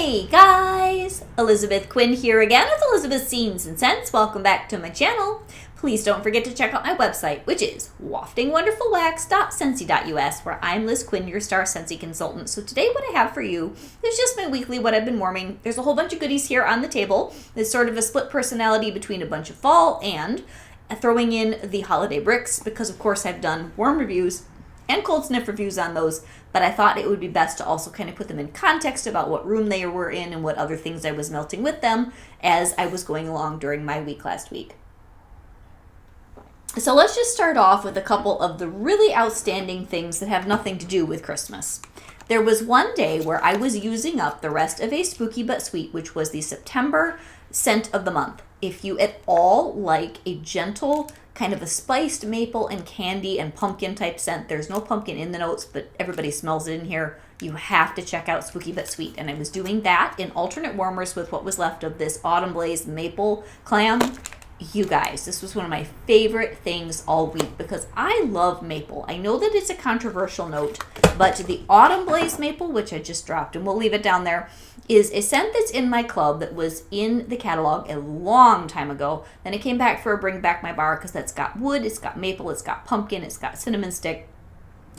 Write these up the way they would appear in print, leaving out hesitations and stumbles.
Hey guys! Elizabeth Quinn here again with Elizabeth's Scenes and Scents. Welcome back to my channel. Please don't forget to check out my website, which is waftingwonderfulwax.scentsy.us, where I'm Liz Quinn, your star Scentsy consultant. So today what I have for you is just my weekly what I've been warming. There's a whole bunch of goodies here on the table. There's sort of a split personality between a bunch of fall and throwing in the holiday bricks, because of course I've done warm reviews and cold sniff reviews on those, but I thought it would be best to also kind of put them in context about what room they were in and what other things I was melting with them as I was going along during my week last week. So let's just start off with a couple of the really outstanding things that have nothing to do with Christmas. There was one day where I was using up the rest of a Spooky But Sweet, which was the September scent of the month. If you at all like a gentle, kind of a spiced maple and candy and pumpkin type scent, there's no pumpkin in the notes, but everybody smells it in here, you have to check out Spooky But Sweet. And I was doing that in alternate warmers with what was left of this Autumn Blaze maple clam. You guys, this was one of my favorite things all week because I love maple. I know that it's a controversial note, but the Autumn Blaze maple, which I just dropped, and we'll leave it down there, is a scent that's in my club that was in the catalog a long time ago. Then it came back for a Bring Back My Bar because that's got wood, it's got maple, it's got pumpkin, it's got cinnamon stick.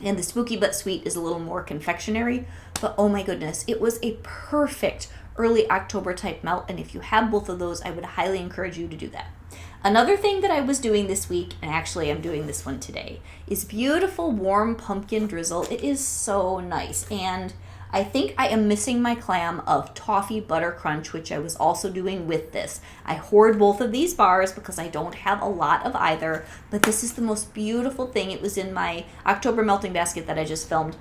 And the Spooky But Sweet is a little more confectionery. But oh my goodness, it was a perfect early October type melt. And if you have both of those, I would highly encourage you to do that. Another thing that I was doing this week, and actually I'm doing this one today, is beautiful warm pumpkin drizzle. It is so nice. And I think I am missing my clam of Toffee Butter Crunch, which I was also doing with this. I hoard both of these bars because I don't have a lot of either, but this is the most beautiful thing. It was in my October melting basket that I just filmed.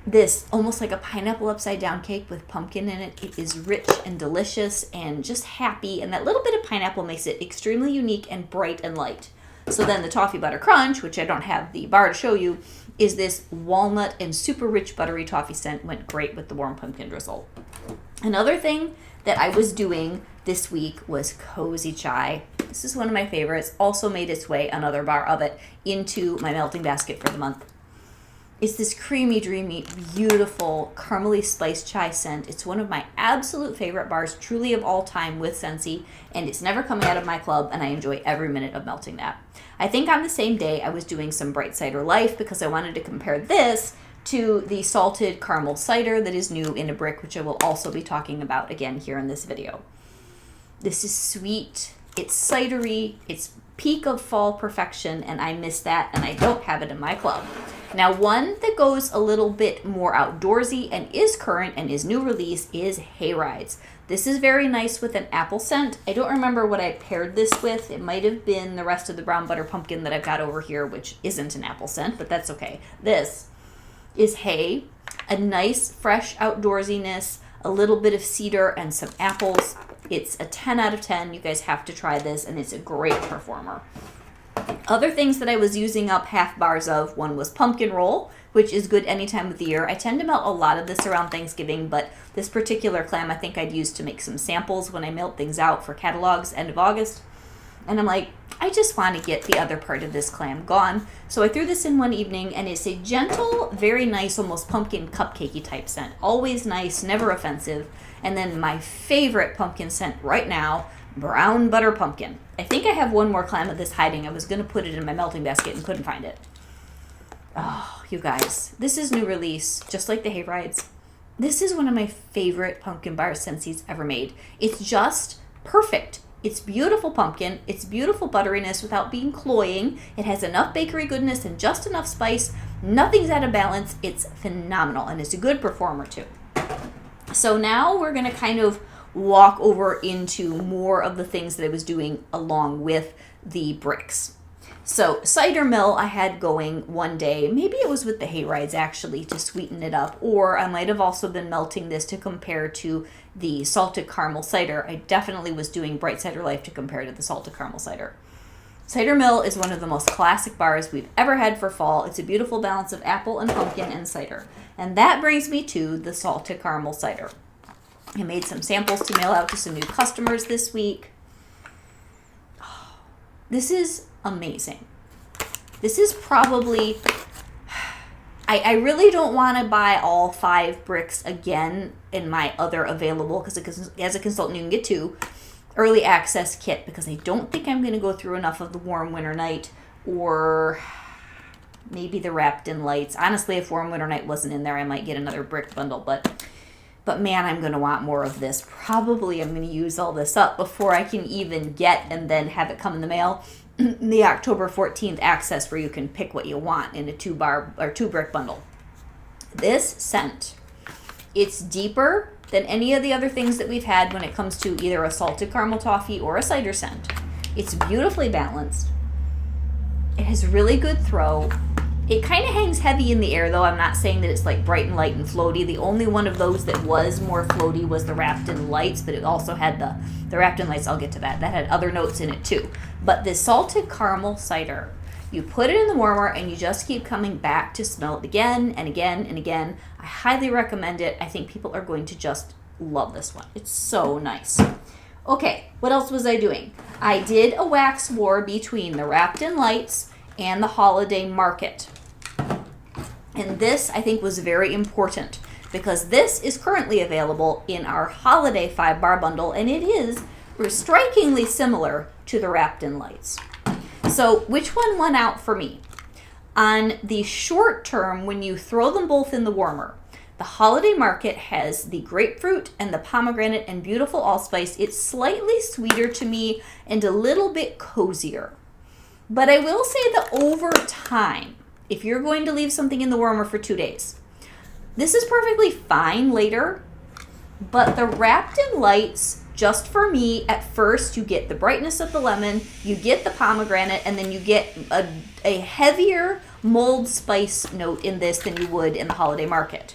This, almost like a pineapple upside down cake with pumpkin in it. It is rich and delicious and just happy, and that little bit of pineapple makes it extremely unique and bright and light. So then the Toffee Butter Crunch, which I don't have the bar to show you, is this walnut and super rich buttery toffee scent. Went great with the warm pumpkin drizzle. Another thing that I was doing this week was Cozy Chai. This is one of my favorites. Also made its way, another bar of it, into my melting basket for the month. It's this creamy, dreamy, beautiful, caramely spiced chai scent. It's one of my absolute favorite bars, truly of all time with Scentsy, and it's never coming out of my club, and I enjoy every minute of melting that. I think on the same day I was doing some Bright Cider Life because I wanted to compare this to the salted caramel cider that is new in a brick, which I will also be talking about again here in this video. This is sweet, it's cidery, it's peak of fall perfection, and I miss that, and I don't have it in my club. Now, one that goes a little bit more outdoorsy and is current and is new release is Hayrides. This is very nice with an apple scent. I don't remember what I paired this with. It might have been the rest of the brown butter pumpkin that I've got over here, which isn't an apple scent, but that's okay. This is hay, a nice fresh outdoorsiness, a little bit of cedar and some apples. It's a 10 out of 10. You guys have to try this, and it's a great performer. Other things that I was using up half bars of, one was pumpkin roll, which is good any time of the year. I tend to melt a lot of this around Thanksgiving, but this particular clam I think I'd use to make some samples when I melt things out for catalogs end of August. And I'm like, I just want to get the other part of this clam gone. So I threw this in one evening, and it's a gentle, very nice, almost pumpkin cupcakey type scent. Always nice, never offensive. And then my favorite pumpkin scent right now, brown butter pumpkin. I think I have one more clam of this hiding. I was going to put it in my melting basket and couldn't find it. Oh, you guys, this is new release, just like the Hayrides. This is one of my favorite pumpkin bar Scentsy's ever made. It's just perfect. It's beautiful pumpkin. It's beautiful butteriness without being cloying. It has enough bakery goodness and just enough spice. Nothing's out of balance. It's phenomenal, and it's a good performer too. So now we're going to kind of walk over into more of the things that I was doing along with the bricks. So cider mill I had going one day. Maybe it was with the Hayrides actually to sweeten it up, or I might have also been melting this to compare to the salted caramel cider. I definitely was doing Bright Cider Life to compare to the salted caramel cider. Cider mill is one of the most classic bars we've ever had for fall. It's a beautiful balance of apple and pumpkin and cider. And that brings me to the salted caramel cider. I made some samples to mail out to some new customers this week. Oh, this is amazing. This is probably, I really don't want to buy all 5 bricks again in my other available, because as a consultant you can get 2 early access kit, because I don't think I'm going to go through enough of the Warm Winter Night or maybe the Wrapped in Lights. Honestly, if Warm Winter Night wasn't in there, I might get another brick bundle, but man, I'm going to want more of this. Probably I'm going to use all this up before I can even get and then have it come in the mail. The October 14th access, where you can pick what you want in a 2 brick bundle. This scent, it's deeper than any of the other things that we've had when it comes to either a salted caramel toffee or a cider scent. It's beautifully balanced. It has really good throw. It kind of hangs heavy in the air, though. I'm not saying that it's like bright and light and floaty. The only one of those that was more floaty was the Wrapped in Lights, but it also had the Wrapped in Lights. I'll get to that. That had other notes in it too. But this salted caramel cider, you put it in the warmer and you just keep coming back to smell it again and again and again. I highly recommend it. I think people are going to just love this one. It's so nice. Okay, what else was I doing? I did a wax war between the Wrapped in Lights and the Holiday Market. And this, I think, was very important, because this is currently available in our Holiday 5-bar bundle, and it is strikingly similar to the Wrapped in Lights. So which one won out for me? On the short term, when you throw them both in the warmer, the Holiday Market has the grapefruit and the pomegranate and beautiful allspice. It's slightly sweeter to me and a little bit cozier. But I will say that over time, if you're going to leave something in the warmer for 2 days, this is perfectly fine later, but the Wrapped in Lights, just for me, at first you get the brightness of the lemon, you get the pomegranate, and then you get a heavier mulled spice note in this than you would in the Holiday Market.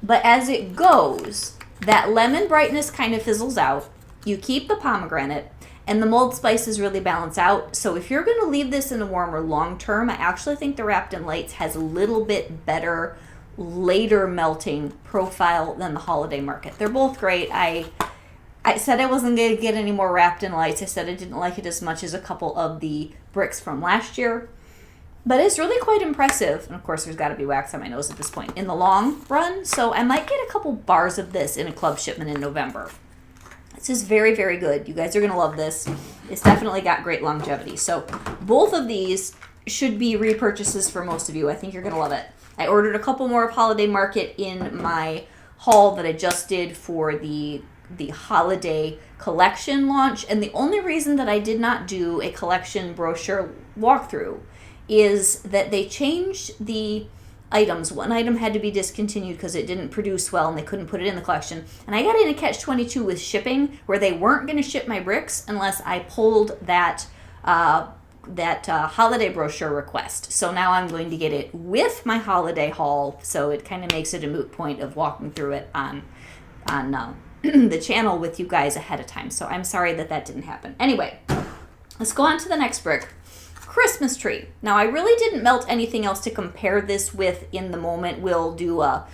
But as it goes, that lemon brightness kind of fizzles out, you keep the pomegranate, and the mulled spices really balance out. So if you're going to leave this in a warmer long term, I actually think the Wrapped in Lights has a little bit better later melting profile than the Holiday Market. They're both great. I said I wasn't going to get any more Wrapped in Lights. I said I didn't like it as much as a couple of the bricks from last year. But it's really quite impressive. And of course, there's got to be wax on my nose at this point in the long run. So I might get a couple bars of this in a club shipment in November. This is very, very good. You guys are going to love this. It's definitely got great longevity. So both of these should be repurchases for most of you. I think you're going to love it. I ordered a couple more of Holiday Market in my haul that I just did for the holiday collection launch. And the only reason that I did not do a collection brochure walkthrough is that they changed the items. One item had to be discontinued because it didn't produce well and they couldn't put it in the collection. And I got in a catch-22 with shipping, where they weren't going to ship my bricks unless I pulled that holiday brochure request. So now I'm going to get it with my holiday haul, so it kind of makes it a moot point of walking through it on the channel with you guys ahead of time. So I'm sorry that didn't happen. Anyway, let's go on to the next brick. Christmas tree. Now, I really didn't melt anything else to compare this with in the moment. We'll do a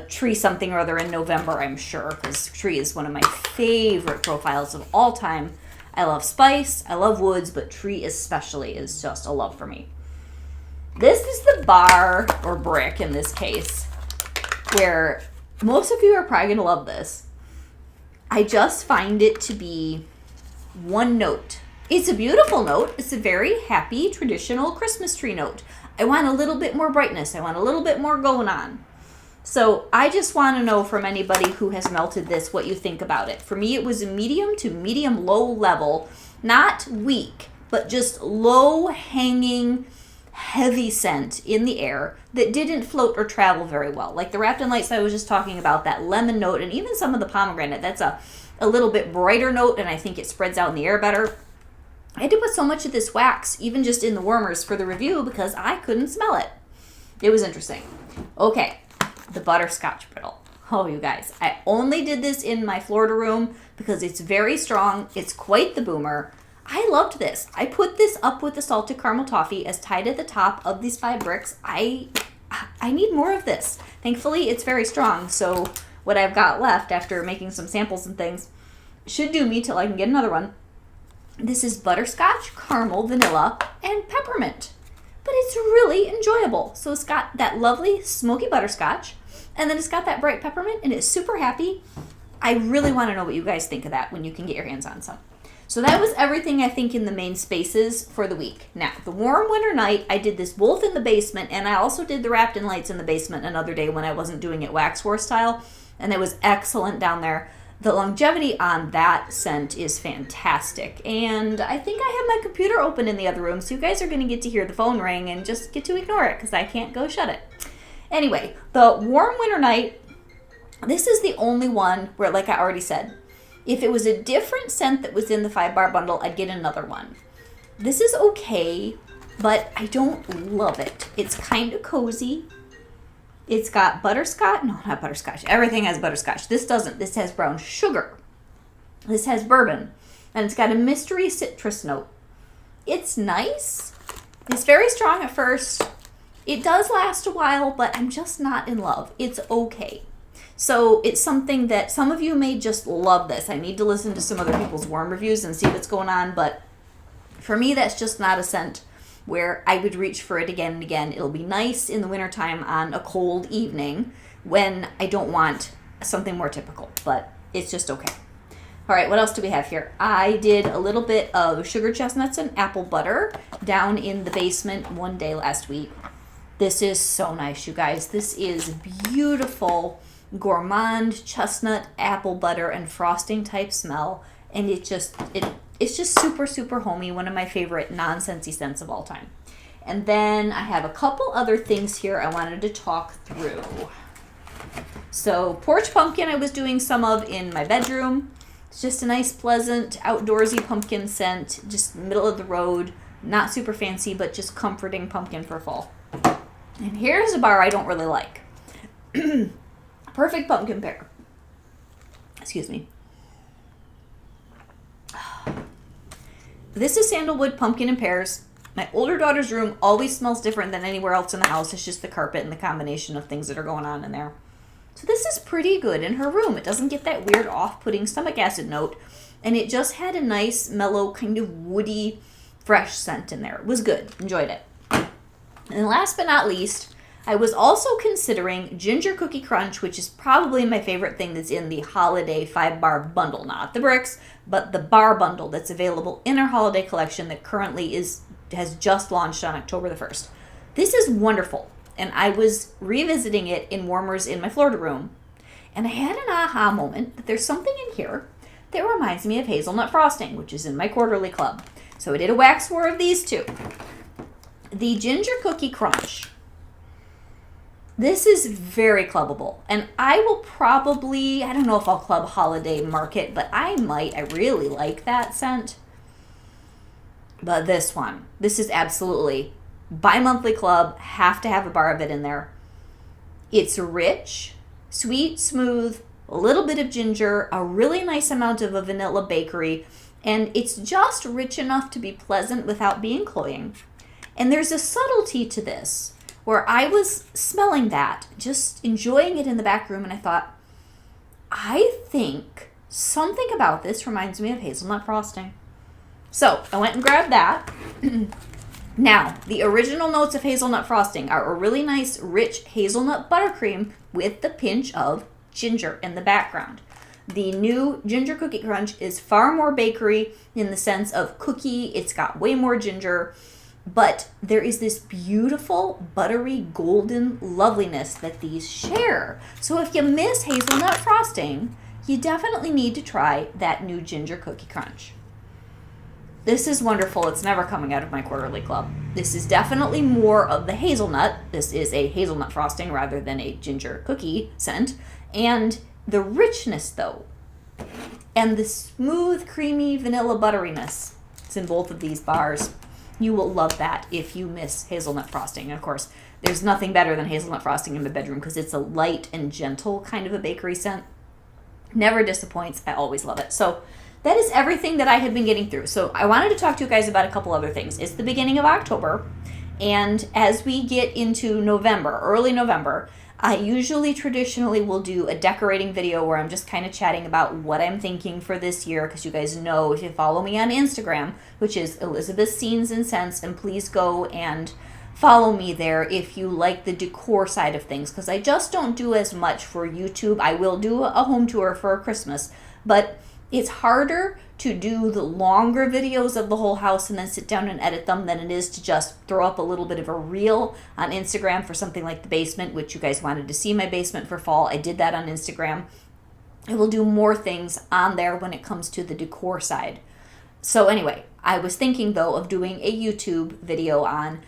tree something or other in November, I'm sure, because tree is one of my favorite profiles of all time. I love spice, I love woods, but tree especially is just a love for me. This is the bar, or brick in this case, where most of you are probably going to love this. I just find it to be one note. It's a beautiful note. It's a very happy, traditional Christmas tree note. I want a little bit more brightness. I want a little bit more going on. So I just want to know from anybody who has melted this what you think about it. For me, it was a medium to medium-low level, not weak, but just low-hanging, heavy scent in the air that didn't float or travel very well. Like the Wrapped in Lights I was just talking about, that lemon note, and even some of the pomegranate, that's a little bit brighter note, and I think it spreads out in the air better. I had to put so much of this wax, even just in the warmers for the review, because I couldn't smell it. It was interesting. Okay, the butterscotch brittle. Oh, you guys, I only did this in my Florida room because it's very strong. It's quite the boomer. I loved this. I put this up with the salted caramel toffee as tied at the top of these 5 bricks. I need more of this. Thankfully, it's very strong, so what I've got left after making some samples and things should do me till I can get another one. This is butterscotch, caramel, vanilla, and peppermint. but it's really enjoyable. So it's got that lovely smoky butterscotch, and then it's got that bright peppermint, and it's super happy. I really want to know what you guys think of that when you can get your hands on some. So that was everything, I think, in the main spaces for the week. Now, the warm winter night, I did this both in the basement, and I also did the Wrapped in Lights in the basement another day when I wasn't doing it wax war style, and it was excellent down there. The longevity on that scent is fantastic, and I think I have my computer open in the other room, so you guys are going to get to hear the phone ring and just get to ignore it because I can't go shut it. Anyway, the warm winter night, this is the only one where, like I already said, if it was a different scent that was in the 5-bar bundle, I'd get another one. This is okay, but I don't love it. It's kind of cozy. It's got butterscotch. No, not butterscotch. Everything has butterscotch. This doesn't. This has brown sugar. This has bourbon. And it's got a mystery citrus note. It's nice. It's very strong at first. It does last a while, but I'm just not in love. It's okay. So it's something that some of you may just love this. I need to listen to some other people's warm reviews and see what's going on. But for me, that's just not a scent where I would reach for it again and again. It'll be nice in the wintertime on a cold evening when I don't want something more typical. But it's just okay. All right, what else do we have here? I did a little bit of sugar chestnuts and apple butter down in the basement one day last week. This is so nice, you guys. This is beautiful gourmand chestnut, apple butter, and frosting type smell. And it's just super, super homey. One of my favorite non-scentsy scents of all time. And then I have a couple other things here I wanted to talk through. So porch pumpkin I was doing some of in my bedroom. It's just a nice, pleasant, outdoorsy pumpkin scent, just middle of the road, not super fancy, but just comforting pumpkin for fall. And here's a bar I don't really like. Perfect Pumpkin Pear. Excuse me. This is Sandalwood Pumpkin and Pears. My older daughter's room always smells different than anywhere else in the house. It's just the carpet and the combination of things that are going on in there. So this is pretty good in her room. It doesn't get that weird off-putting stomach acid note. And it just had a nice, mellow, kind of woody, fresh scent in there. It was good. Enjoyed it. And last but not least, I was also considering Ginger Cookie Crunch, which is probably my favorite thing that's in the holiday 5-bar bundle. Not the bricks, but the bar bundle that's available in our holiday collection that currently has just launched on October the 1st. This is wonderful, and I was revisiting it in warmers in my Florida room, and I had an aha moment that there's something in here that reminds me of hazelnut frosting, which is in my quarterly club. So I did a wax war of these two. The Ginger Cookie Crunch. This is very clubbable, and I will probably, I don't know if I'll club Holiday Market, but I might. I really like that scent. But this one, this is absolutely bi-monthly club, have to have a bar of it in there. It's rich, sweet, smooth, a little bit of ginger, a really nice amount of a vanilla bakery, and it's just rich enough to be pleasant without being cloying. And there's a subtlety to this, where I was smelling that, just enjoying it in the back room, and I thought, I think something about this reminds me of hazelnut frosting. So I went and grabbed that. Now, the original notes of hazelnut frosting are a really nice, rich hazelnut buttercream with the pinch of ginger in the background. The new Ginger Cookie Crunch is far more bakery in the sense of cookie. It's got way more ginger. But there is this beautiful, buttery, golden loveliness that these share. So if you miss hazelnut frosting, you definitely need to try that new Ginger Cookie Crunch. This is wonderful. It's never coming out of my quarterly club. This is definitely more of the hazelnut. This is a hazelnut frosting rather than a ginger cookie scent. And the richness, though, and the smooth, creamy vanilla butteriness, it's in both of these bars. You will love that if you miss hazelnut frosting. And of course, there's nothing better than hazelnut frosting in my bedroom because it's a light and gentle kind of a bakery scent. Never disappoints. I always love it. So that is everything that I have been getting through. So I wanted to talk to you guys about a couple other things. It's the beginning of October, and as we get into November, early November, I usually traditionally will do a decorating video where I'm just kind of chatting about what I'm thinking for this year, because you guys know if you follow me on Instagram, which is Elizabeth Scenes and Scents, and please go and follow me there if you like the decor side of things, because I just don't do as much for YouTube. I will do a home tour for Christmas, but it's harder to do the longer videos of the whole house and then sit down and edit them than it is to just throw up a little bit of a reel on Instagram for something like the basement, which you guys wanted to see my basement for fall. I did that on Instagram. I will do more things on there when it comes to the decor side. So anyway, I was thinking though of doing a YouTube video on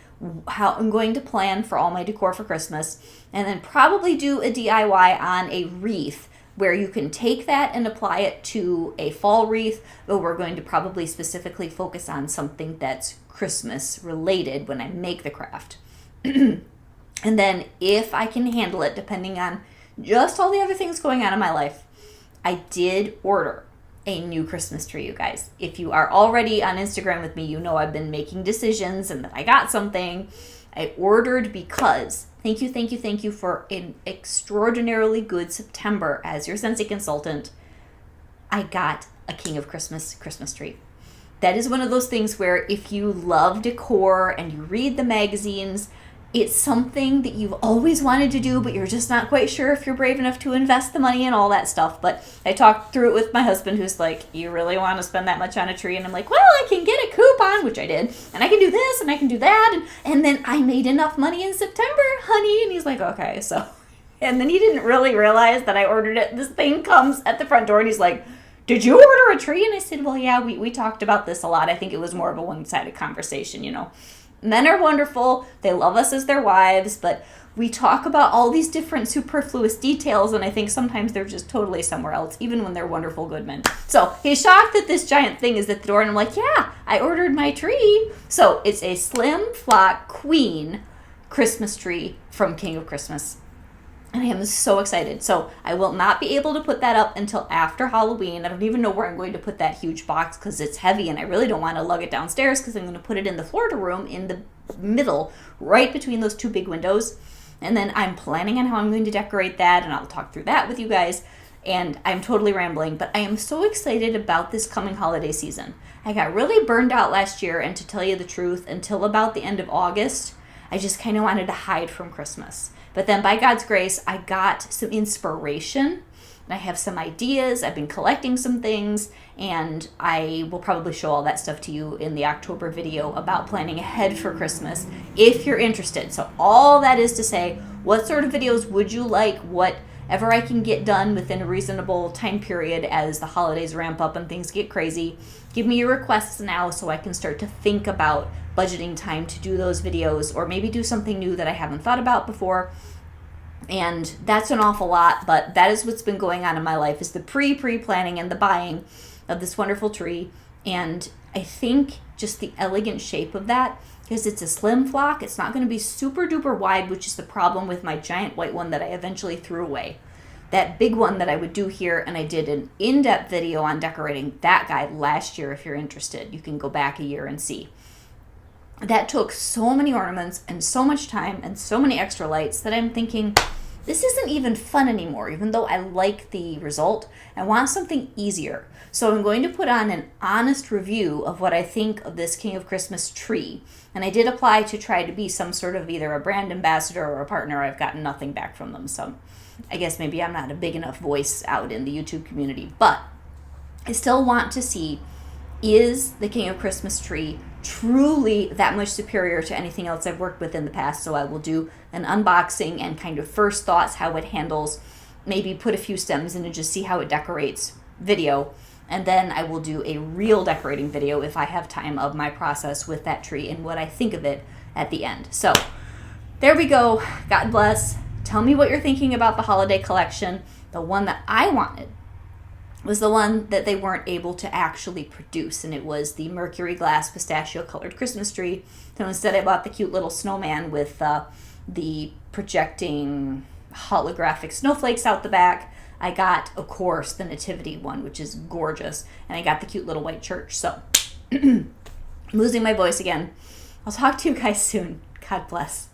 how I'm going to plan for all my decor for Christmas, and then probably do a DIY on a wreath where you can take that and apply it to a fall wreath, but we're going to probably specifically focus on something that's Christmas related when I make the craft. And then if I can handle it, depending on just all the other things going on in my life, I did order a new Christmas tree, you guys. If you are already on Instagram with me, you know I've been making decisions and that I got something. I ordered because thank you for an extraordinarily good September as your Scentsy consultant. I got a King of Christmas tree. That is one of those things where if you love decor and you read the magazines, it's something that you've always wanted to do, but you're just not quite sure if you're brave enough to invest the money and all that stuff. But I talked through it with my husband, who's like, you really want to spend that much on a tree? And I'm like, well, I can get a coupon, which I did, and I can do this, and I can do that. And then I made enough money in September, honey. And he's like, okay, so. And then he didn't really realize that I ordered it. This thing comes at the front door, and he's like, did you order a tree? And I said, well, yeah, we talked about this a lot. I think it was more of a one-sided conversation, you know. Men are wonderful. They love us as their wives, but we talk about all these different superfluous details, and I think sometimes they're just totally somewhere else, even when they're wonderful, good men. So he's shocked that this giant thing is at the door, and I'm like, yeah, I ordered my tree. So it's a Slim Flock Queen Christmas tree from King of Christmas. And I am so excited. So I will not be able to put that up until after Halloween. I don't even know where I'm going to put that huge box because it's heavy and I really don't want to lug it downstairs because I'm going to put it in the Florida room in the middle, right between those two big windows. And then I'm planning on how I'm going to decorate that, and I'll talk through that with you guys. And I'm totally rambling, but I am so excited about this coming holiday season. I got really burned out last year, and to tell you the truth, until about the end of August, I just kind of wanted to hide from Christmas. But then by God's grace, I got some inspiration, and I have some ideas. I've been collecting some things, and I will probably show all that stuff to you in the October video about planning ahead for Christmas if you're interested. So all that is to say, what sort of videos would you like? Whatever I can get done within a reasonable time period as the holidays ramp up and things get crazy. Give me your requests now so I can start to think about budgeting time to do those videos, or maybe do something new that I haven't thought about before. And that's an awful lot, but that is what's been going on in my life, is the pre-planning and the buying of this wonderful tree. And I think just the elegant shape of that, because it's a slim flock, it's not going to be super duper wide, which is the problem with my giant white one that I eventually threw away. That big one that I would do here, and I did an in-depth video on decorating that guy last year. If you're interested, you can go back a year and see. That took so many ornaments and so much time and so many extra lights that I'm thinking, this isn't even fun anymore, even though I like the result. I want something easier. So I'm going to put on an honest review of what I think of this King of Christmas tree. And I did apply to try to be some sort of either a brand ambassador or a partner. I've gotten nothing back from them. So I guess maybe I'm not a big enough voice out in the YouTube community. But I still want to see, is the King of Christmas tree truly that much superior to anything else I've worked with in the past? So I will do an unboxing and kind of first thoughts, how it handles, maybe put a few stems in and just see how it decorates video. And then I will do a real decorating video if I have time of my process with that tree and what I think of it at the end. So there we go. God bless. Tell me what you're thinking about the holiday collection. The one that I wanted was the one that they weren't able to actually produce, and it was the Mercury Glass pistachio colored Christmas tree. So instead I bought the cute little snowman with the projecting holographic snowflakes out the back. I got, of course, the nativity one, which is gorgeous, and I got the cute little white church. So I'm losing my voice again. I'll talk to you guys soon. God bless.